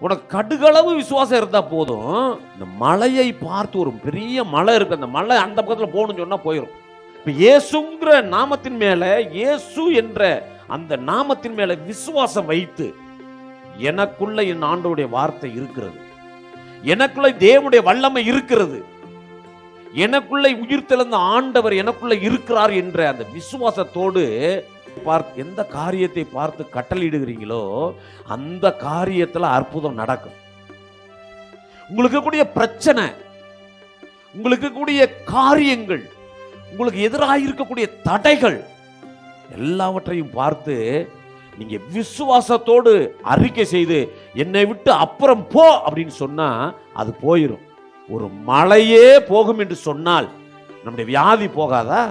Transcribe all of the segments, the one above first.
உனக்கு கடுகளவு விசுவாசம் இருந்தா போதும். இந்த மலையை பார்த்து, ஒரு பெரிய மலை இருக்கு, அந்த மலை அந்த பக்கத்துல போகணும்னு சொன்னா போயிடும். இப்ப இயேசுங்கிற நாமத்தின் மேல, இயேசு என்ற அந்த நாமத்தின் மேல விசுவாசம் வைத்து, எனக்குள்ள என் ஆண்டவருடைய வார்த்தை இருக்கிறது, எனக்குள்ள தேவனுடைய வல்லமை இருக்கிறது, எனக்குள்ள உயிர்த்தெழுந்த ஆண்டவர் எனக்குள்ள இருக்கிறார் என்ற அந்த விசுவாசத்தோடு எந்த காரியத்தை பார்த்து கட்டளையிடுகிறீங்களோ அந்த காரியத்துல அற்புதம் நடக்கும். உங்களுக்கு கூடிய பிரச்சனை, உங்களுக்கு கூடிய காரியங்கள், உங்களுக்கு எதிராக இருக்கக்கூடிய தடைகள் எல்லாவற்றையும் பார்த்து நீங்க விசுவாசத்தோடு அறிக்கை செய்து, என்னை விட்டு அப்புறம் போ அப்படின்னு சொன்னா அது போயிடும். ஒரு மலையே போகும் என்று சொன்னால் நம்முடைய வியாதி போகாதா?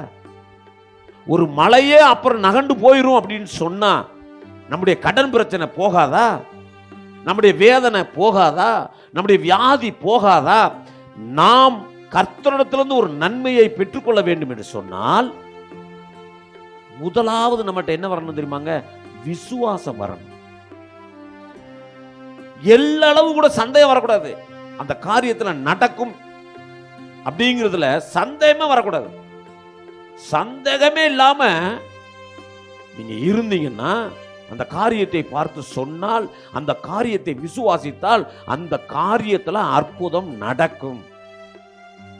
ஒரு மலையே அப்புறம் நகண்டு போயிரும் அப்படின்னு சொன்னா நம்முடைய கடன் பிரச்சனை போகாதா? நம்முடைய வேதனை போகாதா? நம்முடைய வியாதி போகாதா? நாம் கர்த்தரிடத்திலிருந்து ஒரு நன்மையை பெற்றுக்கொள்ள வேண்டும் என்று சொன்னால் முதலாவது நம்மகிட்ட என்ன வரணும் தெரியுமாங்க? விசுவாசம் வரணும். எல்லளவு கூட சந்தேகம் வரக்கூடாது. அந்த காரியத்துல நடக்கும் அப்படிங்கிறதுல சந்தேகமே வரக்கூடாது. சந்தேகமே இல்லாம நீங்க இருந்தீங்கன்னா, அந்த காரியத்தை பார்த்து சொன்னால், அந்த காரியத்தை விசுவாசித்தால் அந்த காரியத்துல அற்புதம் நடக்கும்.